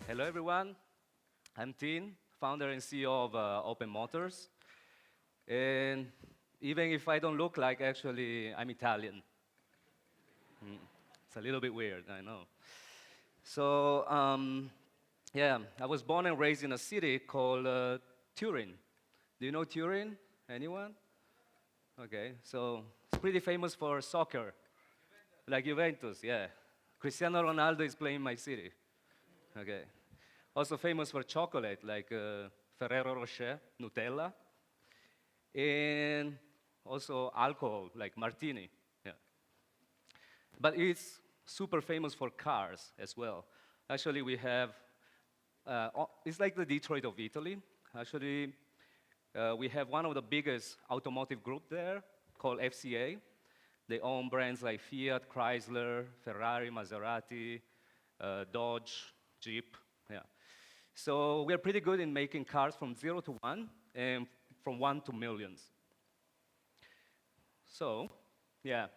Hello, everyone. I'm Tin, founder and CEO of Open Motors. And even if I don't look like, actually, I'm Italian. It's a little bit weird, I know. So, yeah, I was born and raised in a city called Turin. Do you know Turin? Anyone? Okay, so it's pretty famous for soccer, like Juventus, yeah. Cristiano Ronaldo is playing in my city. Okay. Also famous for chocolate, like Ferrero Rocher, Nutella, and also alcohol, like martini. Yeah. But it's super famous for cars as well. Actually, we have, it's like the Detroit of Italy. Actually, we have one of the biggest automotive group there called FCA. They own brands like Fiat, Chrysler, Ferrari, Maserati, Dodge, Jeep. Yeah. So we're pretty good in making cars from 0 to 1 and from 1 to millions. So, yeah,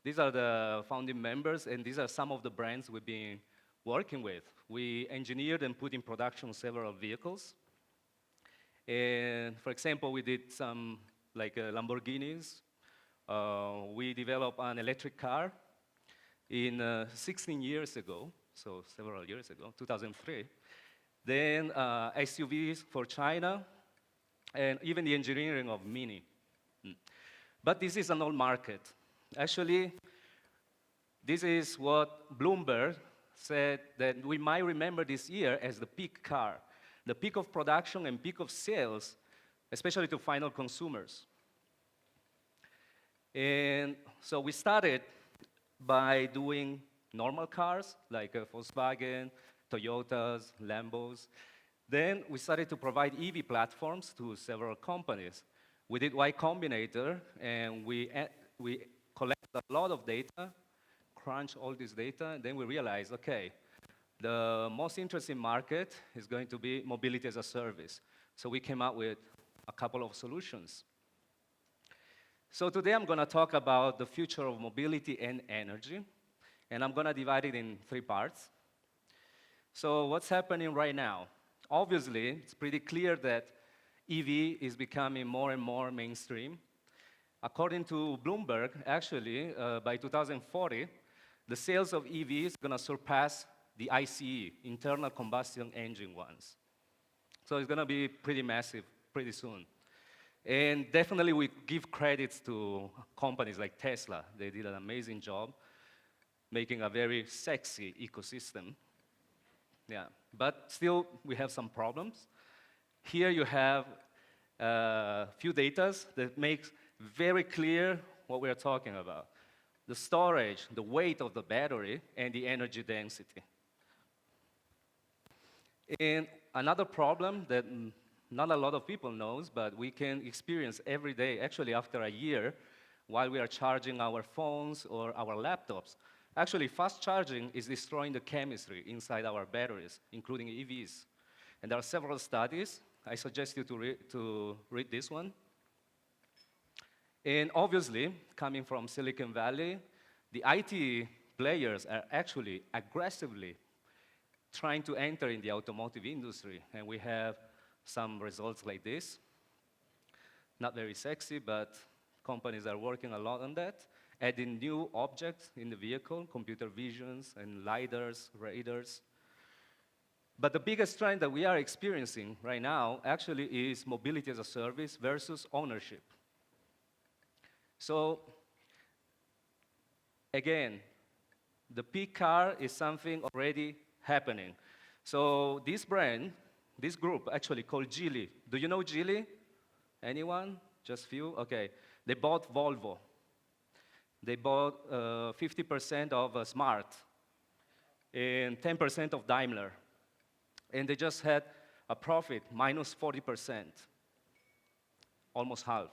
these are the founding members, and these are some of the brands we've been working with. We engineered and put in production several vehicles. And for example, we did some like Lamborghinis. We developed an electric car in 16 years ago, so several years ago, 2003. Then SUVs for China, and even the engineering of Mini. But this is an old market. Actually, this is what Bloomberg said that we might remember this year as the peak car, the peak of production and peak of sales, especially to final consumers. And so we started by doing normal cars, like Volkswagen, Toyotas, Lambos. Then we started to provide EV platforms to several companies. We did Y Combinator, and we collected a lot of data, crunched all this data, and then we realized, okay, the most interesting market is going to be mobility as a service. So we came up with a couple of solutions. So today I'm going to talk about the future of mobility and energy, and I'm going to divide it in 3 parts. So what's happening right now? Obviously, it's pretty clear that EV is becoming more and more mainstream. According to Bloomberg, actually, by 2040, the sales of EVs are going to surpass the ICE, internal combustion engine ones. So it's going to be pretty massive pretty soon. And definitely we give credits to companies like Tesla. They did an amazing job making a very sexy ecosystem. Yeah, but still we have some problems. Here you have a few data that makes very clear what we are talking about. The storage, the weight of the battery, and the energy density. And another problem that not a lot of people knows, but we can experience every day, actually after a year, while we are charging our phones or our laptops. Actually, fast charging is destroying the chemistry inside our batteries, including EVs. And there are several studies. I suggest you to read this one. And obviously, coming from Silicon Valley, the IT players are actually aggressively trying to enter in the automotive industry. And we have some results like this. Not very sexy, but companies are working a lot on that, adding new objects in the vehicle, computer visions and LiDARs, radars. But the biggest trend that we are experiencing right now actually is mobility as a service versus ownership. So again, the peak car is something already happening. So this brand, this group actually called Geely. Do you know Geely? Anyone? Just few? Okay. They bought Volvo. They bought 50% of Smart and 10% of Daimler. And they just had a profit minus 40%, almost half.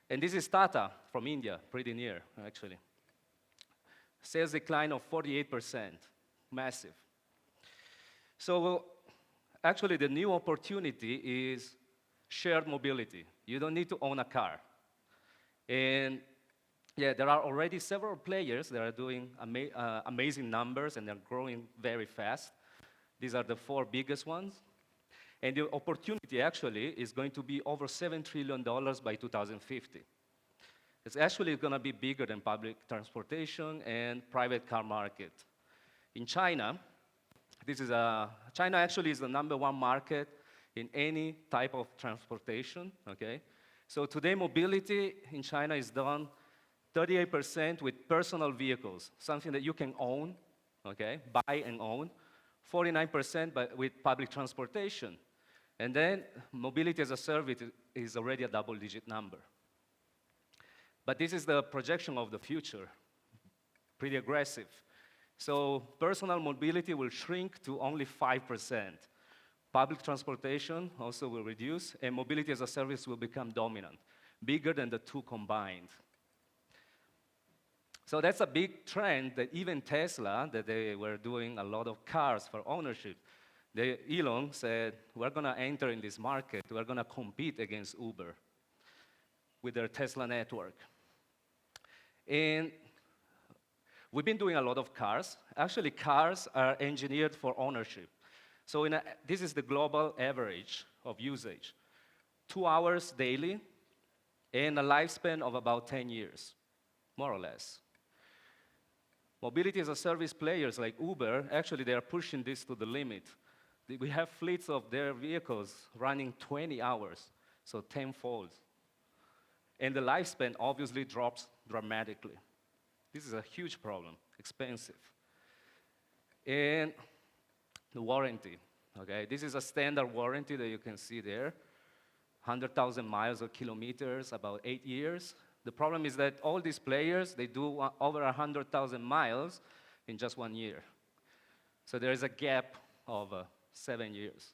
And this is Tata from India, pretty near, actually. Sales decline of 48%, massive. So actually, the new opportunity is shared mobility. You don't need to own a car. And yeah, there are already several players that are doing amazing numbers, and they're growing very fast. These are the 4 biggest ones. And the opportunity actually is going to be over $7 trillion by 2050. It's actually going to be bigger than public transportation and private car market. In China, China actually is the #1 market in any type of transportation, okay? So today, mobility in China is done 38% with personal vehicles, something that you can own, okay, buy and own, 49% with public transportation. And then mobility as a service is already a double-digit number. But this is the projection of the future, pretty aggressive. So personal mobility will shrink to only 5%. Public transportation also will reduce, and mobility as a service will become dominant, bigger than the two combined. So that's a big trend that even Tesla, that they were doing a lot of cars for ownership, Elon said, we're going to enter in this market, we're going to compete against Uber with their Tesla network. And we've been doing a lot of cars. Actually, cars are engineered for ownership. So this is the global average of usage. 2 hours daily and a lifespan of about 10 years, more or less. Mobility as a service players like Uber, actually they are pushing this to the limit. We have fleets of their vehicles running 20 hours, so 10-fold. And the lifespan obviously drops dramatically. This is a huge problem, expensive. And the warranty, okay? This is a standard warranty that you can see there. 100,000 miles or kilometers, about 8 years. The problem is that all these players, they do over 100,000 miles in just 1 year. So there is a gap of 7 years.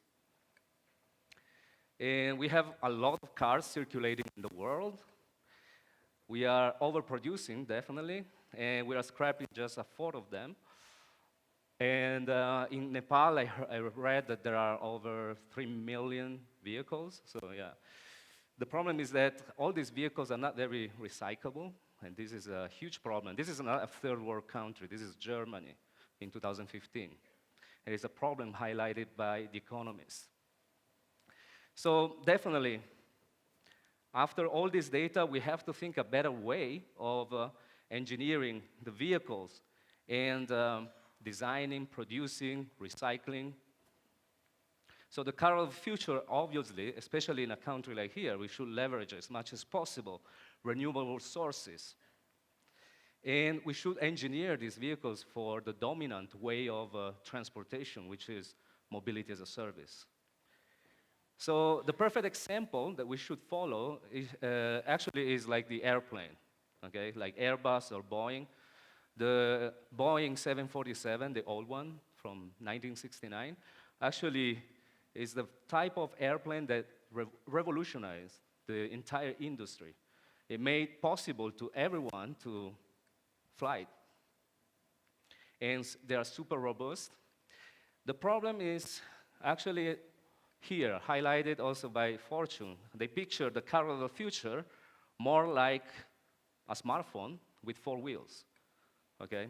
And we have a lot of cars circulating in the world. We are overproducing, definitely, and we are scrapping just a fourth of them. And in Nepal, I read that there are over 3 million vehicles, so yeah. The problem is that all these vehicles are not very recyclable, and this is a huge problem. This is not a third world country, this is Germany in 2015. And it's a problem highlighted by The Economist. So definitely, after all this data, we have to think a better way of engineering the vehicles and designing, producing, recycling. So the car of the future, obviously, especially in a country like here, we should leverage as much as possible renewable sources. And we should engineer these vehicles for the dominant way of transportation, which is mobility as a service. So the perfect example that we should follow is, actually is like the airplane, okay? Like Airbus or Boeing. The Boeing 747, the old one from 1969, actually is the type of airplane that revolutionized the entire industry. It made possible to everyone to fly. And they are super robust. The problem is actually here, highlighted also by Fortune. They picture the car of the future more like a smartphone with 4 wheels, okay?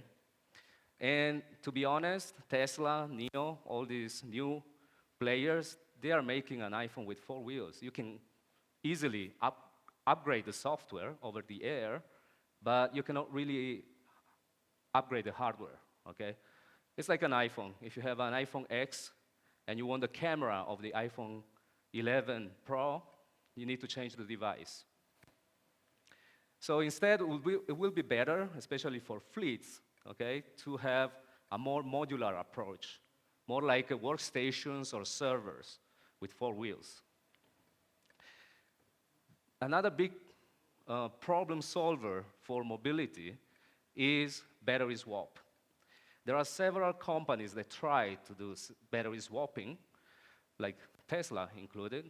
And to be honest, Tesla, NIO, all these new players, they are making an iPhone with 4 wheels. You can easily upgrade the software over the air, but you cannot really upgrade the hardware, okay? It's like an iPhone. If you have an iPhone X and you want the camera of the iPhone 11 Pro, you need to change the device. So instead, it will be better, especially for fleets, okay, to have a more modular approach, more like workstations or servers with 4 wheels. Another big problem solver for mobility is battery swap. There are several companies that try to do battery swapping, like Tesla included.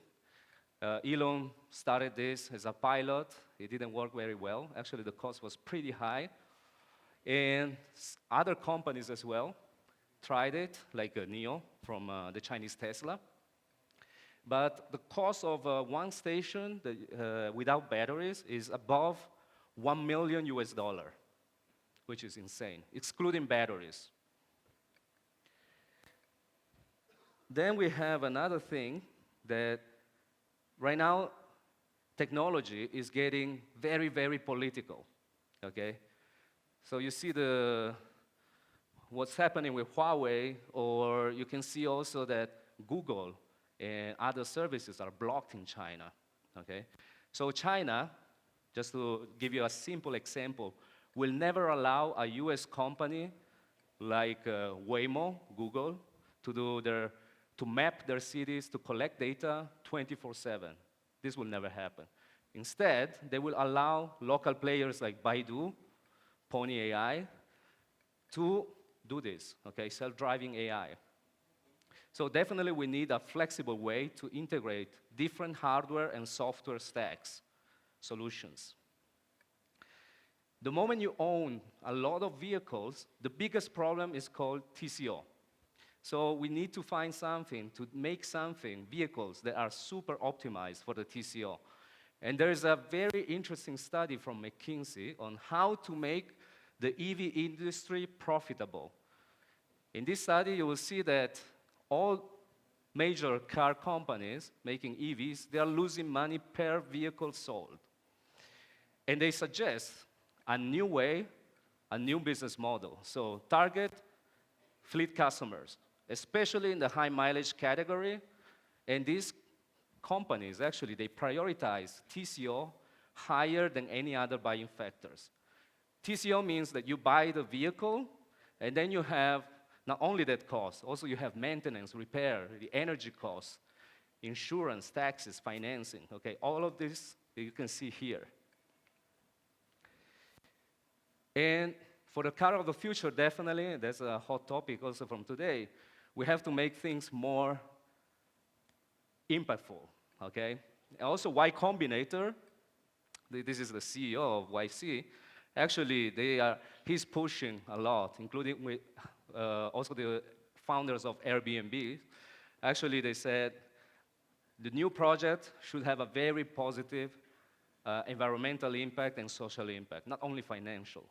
Elon started this as a pilot. It didn't work very well. Actually, the cost was pretty high. And other companies as well tried it, like NIO from the Chinese Tesla. But the cost of one station without batteries is above $1 million US, which is insane, excluding batteries. Then we have another thing that right now technology is getting very, very political, okay? So you see what's happening with Huawei, or you can see also that Google and other services are blocked in China, okay? So China, just to give you a simple example, will never allow a US company like Waymo, Google, to map their cities, to collect data 24/7. This will never happen. Instead, they will allow local players like Baidu, Pony AI, to do this, okay, self-driving AI. So definitely we need a flexible way to integrate different hardware and software stacks, solutions. The moment you own a lot of vehicles, the biggest problem is called TCO. So we need to find something to make vehicles that are super optimized for the TCO. And there is a very interesting study from McKinsey on how to make the EV industry profitable. In this study, you will see that all major car companies making EVs, they are losing money per vehicle sold. And they suggest a new way, a new business model. So target fleet customers, especially in the high mileage category. And these companies, actually, they prioritize TCO higher than any other buying factors. TCO means that you buy the vehicle, and then you have not only that cost, also you have maintenance, repair, the energy costs, insurance, taxes, financing, okay? All of this you can see here. And for the car of the future, definitely, that's a hot topic also from today, we have to make things more impactful, okay? And also, Y Combinator, this is the CEO of YC, actually, he's pushing a lot, including with also the founders of Airbnb. Actually, they said the new project should have a very positive environmental impact and social impact, not only financial.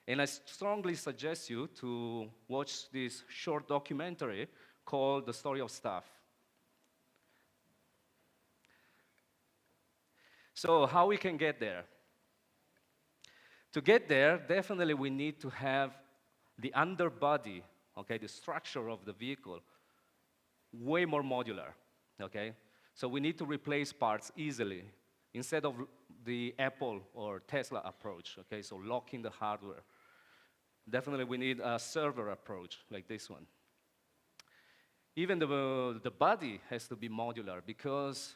And I strongly suggest you to watch this short documentary called The Story of Stuff. So how we can get there? To get there, definitely we need to have the underbody, okay, the structure of the vehicle, way more modular, okay? So we need to replace parts easily instead of the Apple or Tesla approach, okay? So locking the hardware. Definitely we need a server approach like this one. Even the body has to be modular because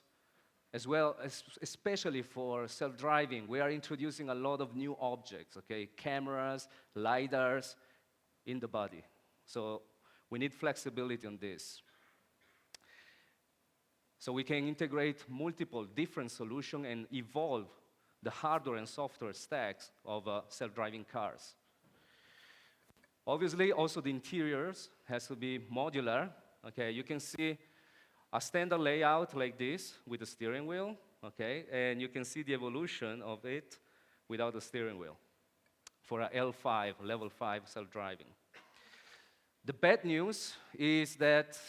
as well, especially for self-driving, we are introducing a lot of new objects, okay? Cameras, LiDARs in the body. So we need flexibility on this. So we can integrate multiple different solutions and evolve the hardware and software stacks of self-driving cars. Obviously, also the interiors has to be modular, okay? You can see a standard layout like this with the steering wheel, okay? And you can see the evolution of it without the steering wheel for a L5, level 5 self-driving. The bad news is that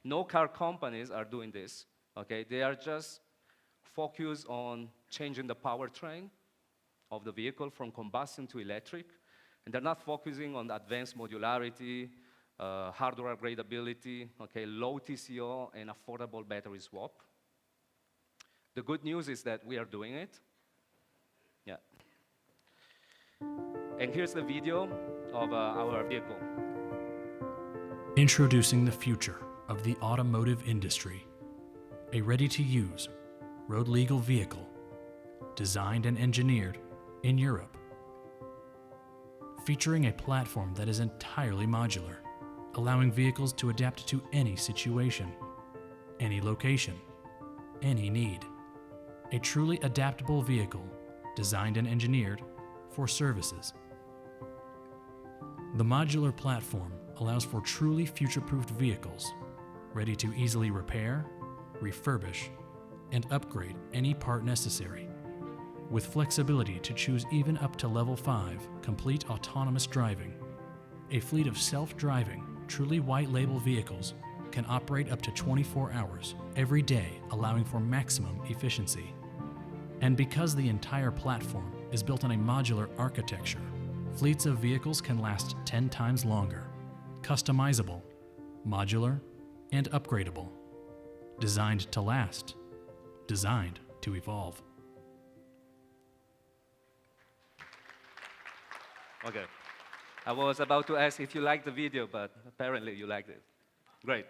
no car companies are doing this, okay? They are just focused on changing the powertrain of the vehicle from combustion to electric, and they're not focusing on advanced modularity, hardware upgradability, okay, low TCO, and affordable battery swap. The good news is that we are doing it. Yeah. And here's the video of our vehicle. Introducing the future of the automotive industry. A ready-to-use, road-legal vehicle designed and engineered in Europe. Featuring a platform that is entirely modular, allowing vehicles to adapt to any situation, any location, any need. A truly adaptable vehicle designed and engineered for services. The modular platform allows for truly future-proofed vehicles, ready to easily repair, refurbish, and upgrade any part necessary, with flexibility to choose even up to level 5 complete autonomous driving. A fleet of self-driving, truly white-label vehicles can operate up to 24 hours every day, allowing for maximum efficiency. And because the entire platform is built on a modular architecture, fleets of vehicles can last 10 times longer. Customizable, modular, and upgradable. Designed to last. Designed to evolve. Okay. I was about to ask if you liked the video, but apparently you liked it. Great.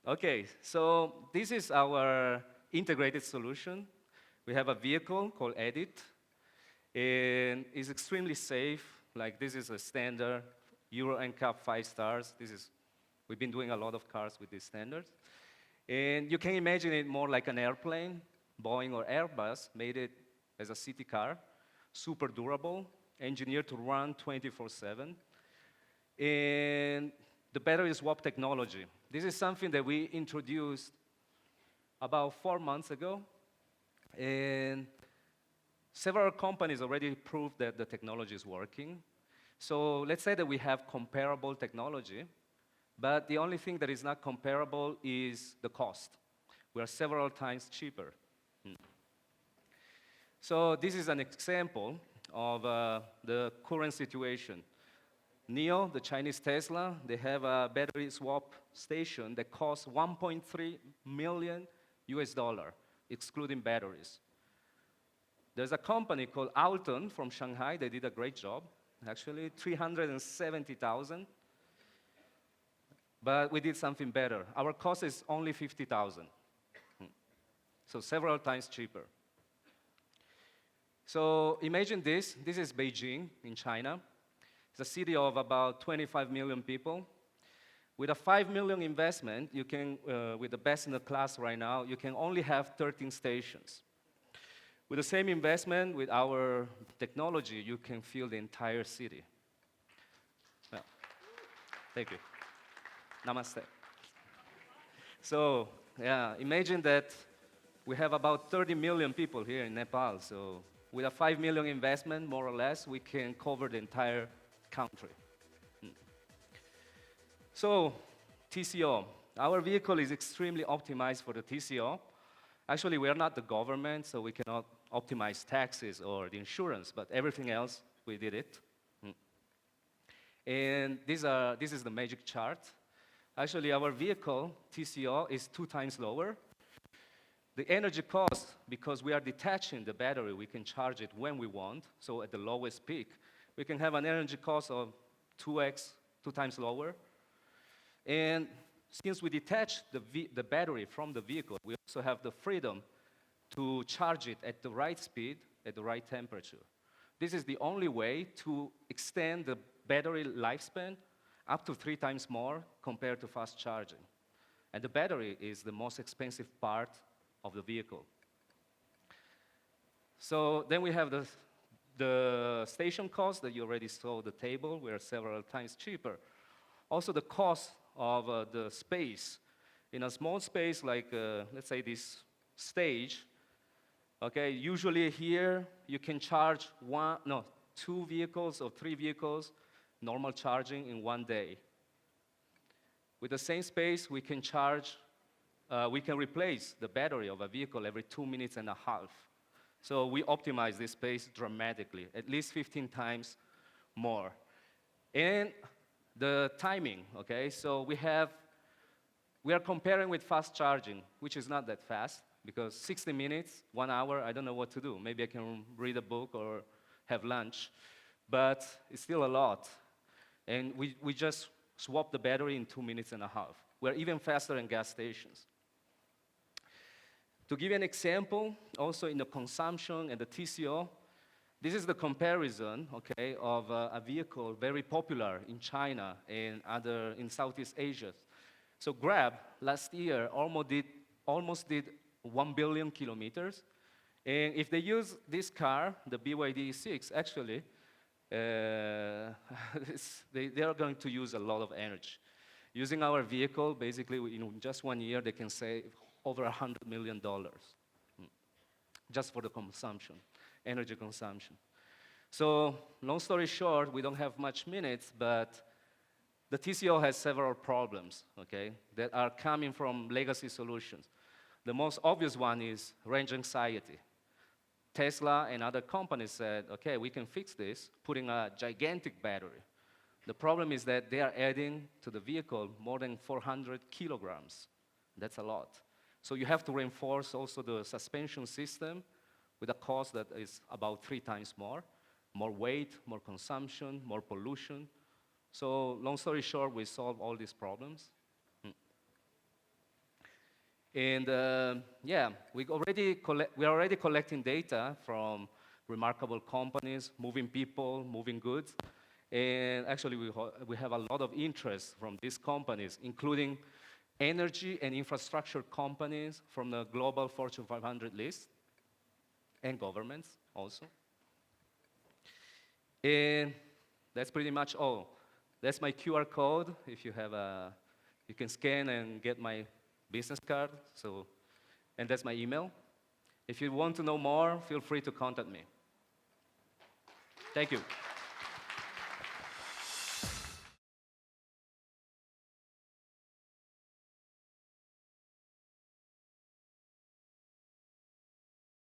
Okay, so this is our integrated solution. We have a vehicle called Edit, and it's extremely safe. Like, this is a standard Euro NCAP 5 stars. We've been doing a lot of cars with these standards. And you can imagine it more like an airplane. Boeing or Airbus made it as a city car, super durable, engineered to run 24/7. And the battery swap technology. This is something that we introduced about 4 months ago. And several companies already proved that the technology is working. So let's say that we have comparable technology, but the only thing that is not comparable is the cost. We are several times cheaper. So this is an example of the current situation. NIO, the Chinese Tesla, they have a battery swap station that costs $1.3 million US, excluding batteries. There's a company called Alton from Shanghai. They did a great job, actually, 370,000. But we did something better. Our cost is only 50,000. So several times cheaper. So imagine this. This is Beijing in China. It's a city of about 25 million people. With a 5 million investment, you can, with the best in the class right now, you can only have 13 stations. With the same investment, with our technology, you can fill the entire city. Well, thank you. Namaste. So, yeah, imagine that we have about 30 million people here in Nepal. So with a 5 million investment, more or less, we can cover the entire country. So, TCO. Our vehicle is extremely optimized for the TCO. Actually, we are not the government, so we cannot optimize taxes or the insurance, but everything else, we did it. And this is the magic chart. Actually, our vehicle, TCO, is 2 times lower. The energy cost, because we are detaching the battery, we can charge it when we want, so at the lowest peak, we can have an energy cost of 2x, 2 times lower. And since we detach the battery from the vehicle, we also have the freedom to charge it at the right speed, at the right temperature. This is the only way to extend the battery lifespan up to 3 times more compared to fast charging. And the battery is the most expensive part of the vehicle. So then we have the station cost that you already saw the table. We are several times cheaper. Also the cost of the space. In a small space like, let's say this stage, okay, usually here you can charge 2 vehicles or 3 vehicles, normal charging in 1 day. With the same space, we can replace the battery of a vehicle every 2.5 minutes. So we optimize this space dramatically, at least 15 times more. And the timing, okay? So we are comparing with fast charging, which is not that fast, because 60 minutes, 1 hour, I don't know what to do. Maybe I can read a book or have lunch, but it's still a lot. And we just swap the battery in 2.5 minutes. We're even faster in gas stations. To give you an example, also in the consumption and the TCO, this is the comparison, okay, of a vehicle very popular in China and in Southeast Asia. So Grab last year almost did 1 billion kilometers. And if they use this car, the BYD E6, actually, they are going to use a lot of energy. Using our vehicle, basically, in just 1 year, they can save over $100 million just for the consumption, energy consumption. So long story short, we don't have much minutes, but the TCO has several problems, okay, that are coming from legacy solutions. The most obvious one is range anxiety. Tesla and other companies said, okay, we can fix this, putting a gigantic battery. The problem is that they are adding to the vehicle more than 400 kilograms. That's a lot. So you have to reinforce also the suspension system with a cost that is about 3 times more weight, more consumption, more pollution. So long story short, we solve all these problems. And yeah, we are already collecting data from remarkable companies, moving people, moving goods. And actually, we have a lot of interest from these companies, including energy and infrastructure companies from the global Fortune 500 list, and governments also. And that's pretty much all. That's my QR code. If you have you can scan and get my business card. And that's my email. If you want to know more, feel free to contact me. Thank you.